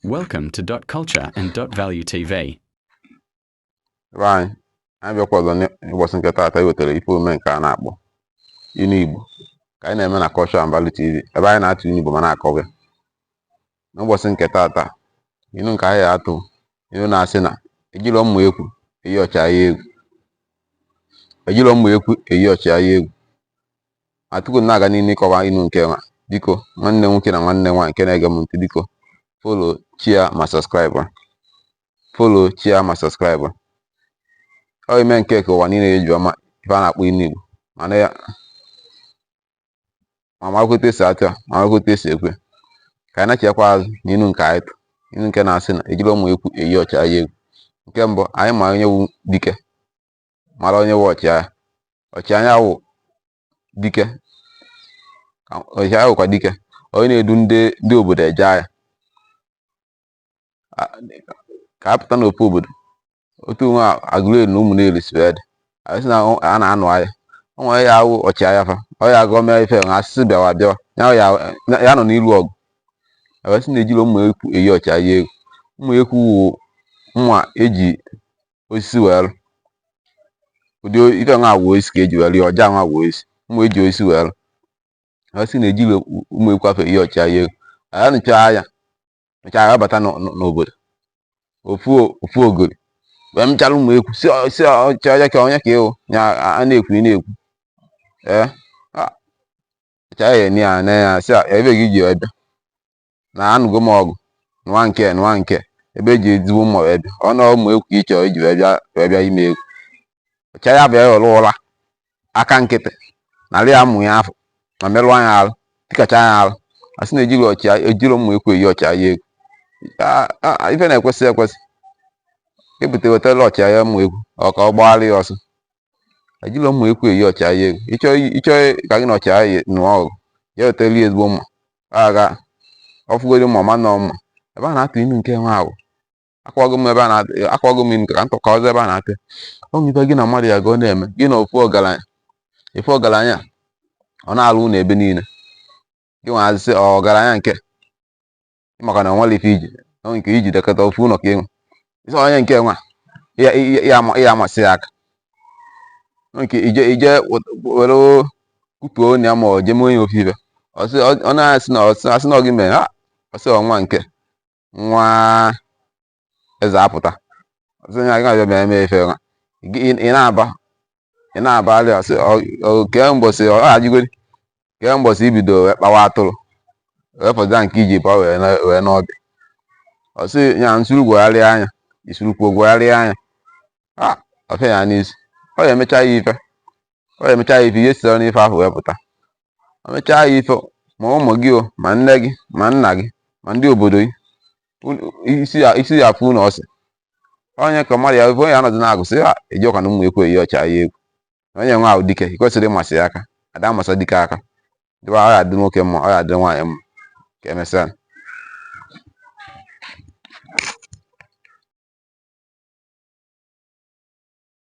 Welcome to .culture and .value TV. Anyị bịakwa ọzọ n'ụbọchị nke taata wetara ife omume nke a na-akpọ Ilu Igbo ka anyị na-eme na Culture and Value TV, ebe anyị na-atụ ilu Igbo ma na-akọ ya. N'ụbọchị nke taata, ilu nke anyị atụ ilu na-asị na ejiro mma ekwu eyi ọchịagha egwu. Ejiro mma ekwu eyi ọchịagha egwu. Atupu na-aga n'ihu ịkọwa ilu nke nwa, biko nwanne nwoke na nwanne nwaanyị nke na-ege m ntị, biko follow, share ma subscribe. Follow, share ma subscribe. Ọ ime nke ka ụwa niile eji ọma ife a na-akpọ ilu Igbo mana ya ma makwute si atụ a ma makwute si ekwe ka anyị na-echekwa azụ n'ilu nke anyị tụ ilu nke na-asị na ejiri ụmụ ekwu eyi ọchịagha egwu. Nke mbụ, anyị ma onye wu dike mara onye wu ọchịagha. Ọchịagha wụ dike, ọchịagha wụkwa dike, onye na-edu ndị obodo eje agha ka a pụta n'ofu obodo. Otu nwa Aguleri na Ụmụneri si wee dị, anyị sị na a na-anụ agha, o nwere ya awụ ọchịagha fa, ọ ya agụ mee ife ha asịsị bịawa ya nọ n'ilu ọgụ. Ebe sị na ejiri ụmụ ekwu eyi ọchịagha egwu. Ụmụ ekwu wụ mma eji osisi wee lụ, ụdị ife nwa agwụ osisi ka eji wee lụ ya, ọja nwa agwụ osisi, ụmụ eji osisi wee lụ. Ebe sị na ejiri ụmụ ekwu afọ eyi ọchịagha egwu. Anyị nụchaa ya agha bata n'obodo ofu ogori wee mchara ụmụ ekwu si ọchịagha ka onye ka ịwụ ya a na-ekwu na-ekwu ọchịagha ya ni ya na ya si ebe gị ji wee bịa na anụgo m ọgụ nwa nke ebe eji ezigbo mma wee bịa, ọ na ụmụ ekwu ka ị chọrọ iji wee bịa ime egwu. Ọchịagha bịa ghọrọ ụra aka nkịtị narị ya amụ ya afọ ma merụọ anya arụ tikacha anya arụ. A sị na ejiri ụmụ ekwu eyi ọchịagha egwu. Ife na-ekwesị ekwesị ebute wetara ọchịagha ụmụ ekwu ọ ka ọ gbagharị ya ọsọ. Ejiri ụmụ ekwu eyi ọchịagha egwu. Ịchọ ka gị na ọchịagha nụọ ọgụ, ya wetara ya ezigbo mma agha ọfụgoro mma ma nọ mma. Ebe a na-atụ ilu nke nwa ahụ akwago m ilu ka ntọ ka ọzọ ebe a na-atụ ọ nwe ife gị na mmadụ ya ga ọ na-eme gị na ofu ọgaranya ọ na-alụ ụlọ ebe niile, gị nwe azịsị ọgaranya nke maka na onwere ife iji nke iji dekọta ofu ụlọ ka ịnwe isi onye nke nwa ya amasị ya aka nke ije were kwutuo onye ya ma ọ jeme onye ofu ife ọ na-asị na ọ gị mee ha ọsị ọnwa nke nwa eze apụta ọsị ya gị abịa eme ife nwa ị na-abalị ọsị kee mbọsị ọ hajigori kee mbọsị ibido wee kpawa atụrụ wee fọdụa nke iji ba wee n'ọbịa. Ọsị ya nsuru gwagharịa anya isurukwu gwagharịa anya ọfịa ya n'isi ọ ya emecha ya ife ihe sitere n'ife ahụ wee pụta. O mechaa ya ife ma ụmụ gị o ma nne gị ma nna gị ma ndị obodo gị isi ya afụ na ọsị onye ka mmadụ ya onye anọdụ na-agụsị ha eji ọkwa na ụmụ ekwu eyi ọchịagha egwu. Onye nwe ahụ dike ikwesịrị ịmasị ya aka ada amasa dike aka dịba ọ ya adị nwoke mma ọ ya adị nwaanyị mma ka emesịa.